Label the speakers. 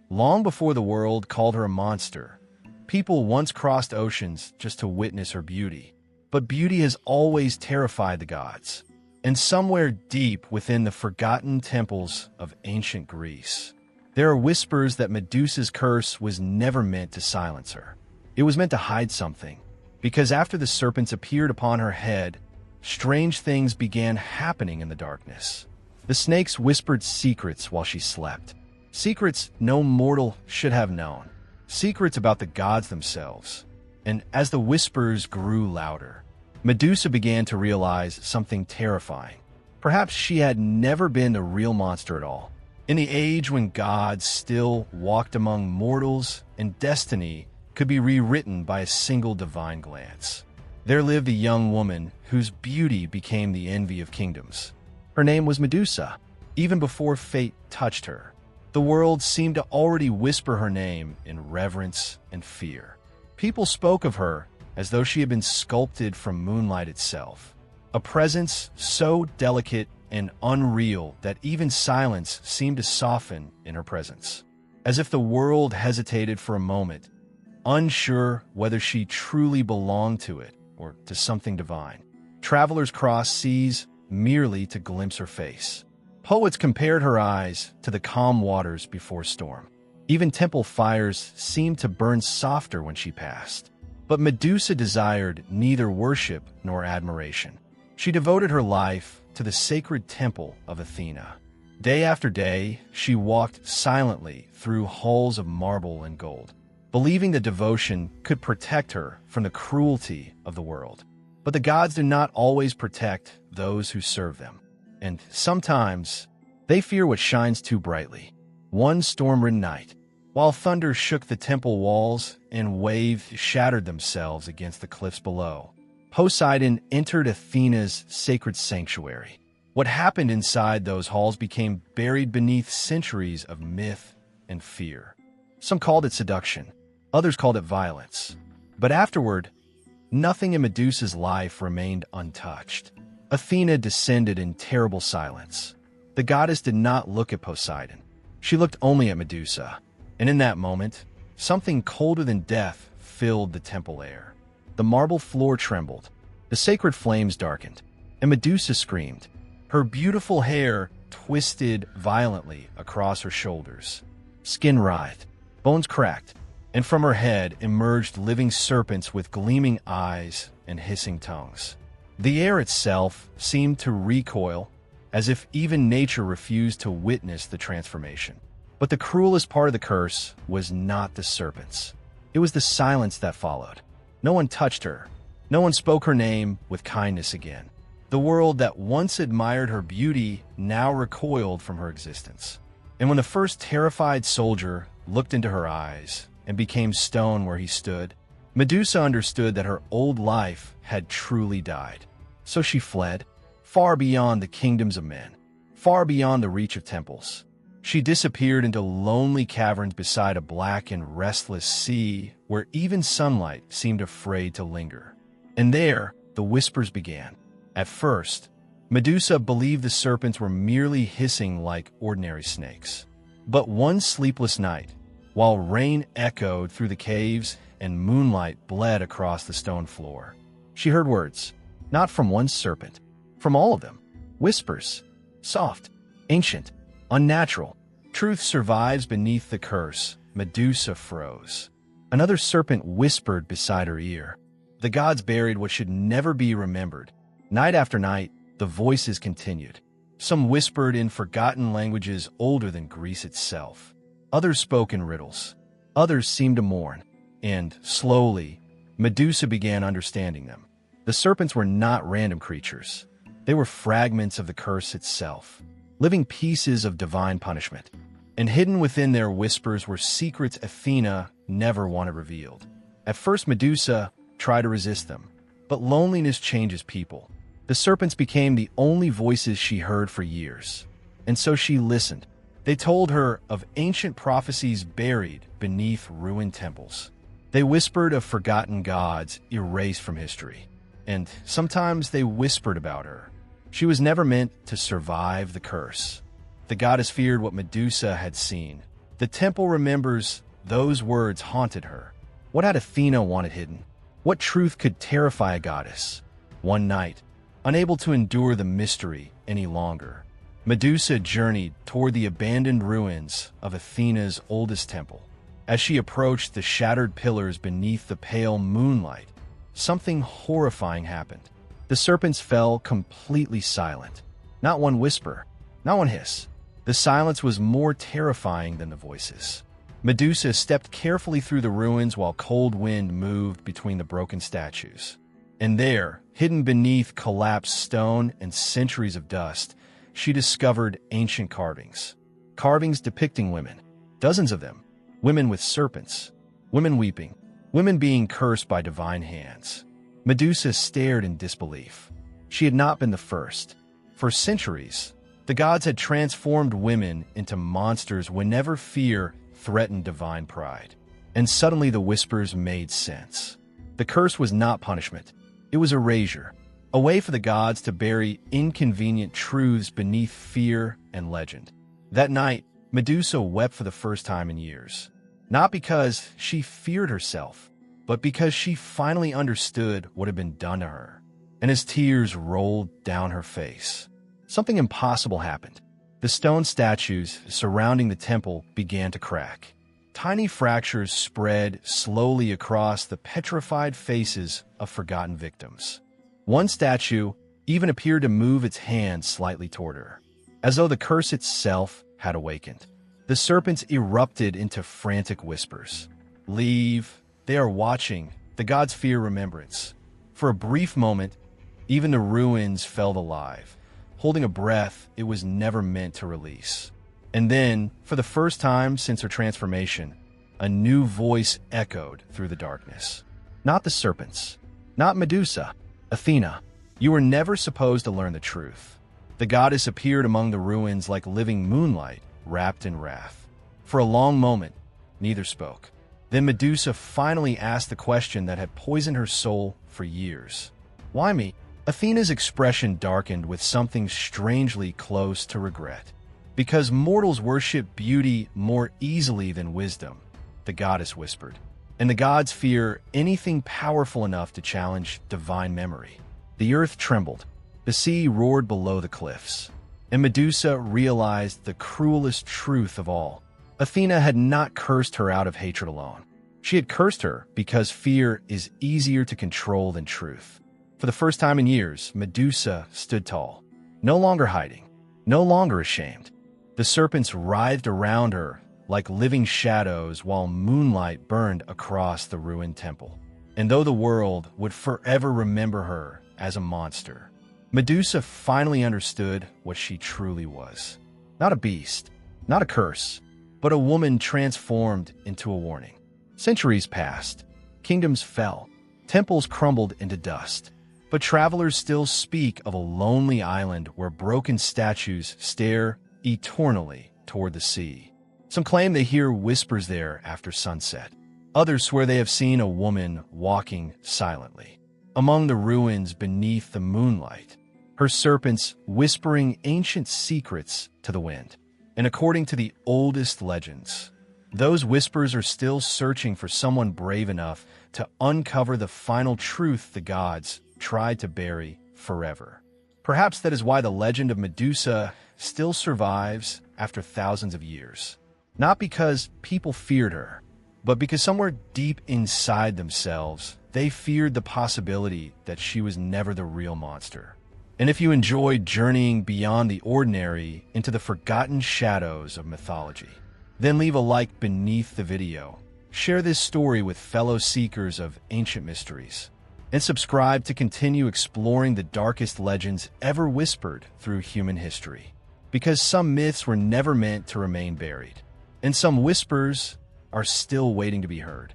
Speaker 1: Long before the world called her a monster, people once crossed oceans just to witness her beauty. But beauty has always terrified the gods. And somewhere deep within the forgotten temples of ancient Greece, there are whispers that Medusa's curse was never meant to silence her. It was meant to hide something, because after the serpents appeared upon her head, strange things began happening in the darkness. The snakes whispered secrets while she slept. Secrets no mortal should have known. Secrets about the gods themselves. And as the whispers grew louder, Medusa began to realize something terrifying. Perhaps she had never been a real monster at all. In the age when gods still walked among mortals and destiny could be rewritten by a single divine glance, there lived a young woman whose beauty became the envy of kingdoms. Her name was Medusa. Even before fate touched her, the world seemed to already whisper her name in reverence and fear. People spoke of her as though she had been sculpted from moonlight itself, a presence so delicate and unreal that even silence seemed to soften in her presence, as if the world hesitated for a moment, unsure whether she truly belonged to it or to something divine. Travelers crossed seas merely to glimpse her face. Poets compared her eyes to the calm waters before storm. Even temple fires seemed to burn softer when she passed. But Medusa desired neither worship nor admiration. She devoted her life to the sacred temple of Athena. Day after day, she walked silently through halls of marble and gold, believing that devotion could protect her from the cruelty of the world. But the gods do not always protect those who serve them. And sometimes, they fear what shines too brightly. One storm-ridden night, while thunder shook the temple walls and waves shattered themselves against the cliffs below, Poseidon entered Athena's sacred sanctuary. What happened inside those halls became buried beneath centuries of myth and fear. Some called it seduction, others called it violence. But afterward, nothing in Medusa's life remained untouched. Athena descended in terrible silence. The goddess did not look at Poseidon. She looked only at Medusa. And in that moment, something colder than death filled the temple air. The marble floor trembled, the sacred flames darkened, and Medusa screamed. Her beautiful hair twisted violently across her shoulders. Skin writhed, bones cracked, and from her head emerged living serpents with gleaming eyes and hissing tongues. The air itself seemed to recoil, as if even nature refused to witness the transformation. But the cruelest part of the curse was not the serpents. It was the silence that followed. No one touched her. No one spoke her name with kindness again. The world that once admired her beauty now recoiled from her existence. And when the first terrified soldier looked into her eyes and became stone where he stood, Medusa understood that her old life had truly died. So she fled, far beyond the kingdoms of men, far beyond the reach of temples. She disappeared into lonely caverns beside a black and restless sea where even sunlight seemed afraid to linger. And there, the whispers began. At first, Medusa believed the serpents were merely hissing like ordinary snakes. But one sleepless night, while rain echoed through the caves and moonlight bled across the stone floor, she heard words, not from one serpent, from all of them. Whispers, soft, ancient, unnatural. Truth survives beneath the curse. Medusa froze. Another serpent whispered beside her ear. The gods buried what should never be remembered. Night after night, the voices continued. Some whispered in forgotten languages older than Greece itself. Others spoke in riddles. Others seemed to mourn. And, slowly, Medusa began understanding them. The serpents were not random creatures. They were fragments of the curse itself, living pieces of divine punishment. And hidden within their whispers were secrets Athena never wanted revealed. At first, Medusa tried to resist them, but loneliness changes people. The serpents became the only voices she heard for years, and so she listened. They told her of ancient prophecies buried beneath ruined temples. They whispered of forgotten gods erased from history, and sometimes they whispered about her. She was never meant to survive the curse. The goddess feared what Medusa had seen, The temple remembers those words haunted her. What had Athena wanted hidden? What truth could terrify a goddess? One night, unable to endure the mystery any longer, Medusa journeyed toward the abandoned ruins of Athena's oldest temple. As she approached the shattered pillars beneath the pale moonlight, something horrifying happened. The serpents fell completely silent. Not one whisper, not one hiss. The silence was more terrifying than the voices. Medusa stepped carefully through the ruins while cold wind moved between the broken statues. And there, hidden beneath collapsed stone and centuries of dust, she discovered ancient carvings. Carvings depicting women, dozens of them. Women with serpents, women weeping, women being cursed by divine hands. Medusa stared in disbelief. She had not been the first. For centuries, the gods had transformed women into monsters whenever fear threatened divine pride. And suddenly the whispers made sense. The curse was not punishment. It was erasure, a way for the gods to bury inconvenient truths beneath fear and legend. That night, Medusa wept for the first time in years. Not because she feared herself, but because she finally understood what had been done to her. And as tears rolled down her face, something impossible happened. The stone statues surrounding the temple began to crack. Tiny fractures spread slowly across the petrified faces of forgotten victims. One statue even appeared to move its hand slightly toward her, as though the curse itself had awakened. The serpents erupted into frantic whispers. "Leave. They are watching." The gods fear remembrance. For a brief moment, even the ruins felt alive, holding a breath it was never meant to release. And then, for the first time since her transformation, a new voice echoed through the darkness. Not the serpents. Not Medusa. Athena. You were never supposed to learn the truth. The goddess appeared among the ruins like living moonlight, wrapped in wrath. For a long moment, neither spoke. Then Medusa finally asked the question that had poisoned her soul for years. Why me? Athena's expression darkened with something strangely close to regret. Because mortals worship beauty more easily than wisdom, the goddess whispered. And the gods fear anything powerful enough to challenge divine memory. The earth trembled. The sea roared below the cliffs. And Medusa realized the cruelest truth of all. Athena had not cursed her out of hatred alone. She had cursed her because fear is easier to control than truth. For the first time in years, Medusa stood tall, no longer hiding, no longer ashamed. The serpents writhed around her like living shadows while moonlight burned across the ruined temple. And though the world would forever remember her as a monster, Medusa finally understood what she truly was. Not a beast, not a curse, but a woman transformed into a warning. Centuries passed, kingdoms fell, temples crumbled into dust. But travelers still speak of a lonely island where broken statues stare eternally toward the sea. Some claim they hear whispers there after sunset. Others swear they have seen a woman walking silently among the ruins beneath the moonlight, her serpents whispering ancient secrets to the wind. And according to the oldest legends, those whispers are still searching for someone brave enough to uncover the final truth the gods tried to bury forever. Perhaps that is why the legend of Medusa still survives after thousands of years. Not because people feared her, but because somewhere deep inside themselves, they feared the possibility that she was never the real monster. And if you enjoyed journeying beyond the ordinary into the forgotten shadows of mythology, then leave a like beneath the video. Share this story with fellow seekers of ancient mysteries. And subscribe to continue exploring the darkest legends ever whispered through human history. Because some myths were never meant to remain buried, and some whispers are still waiting to be heard.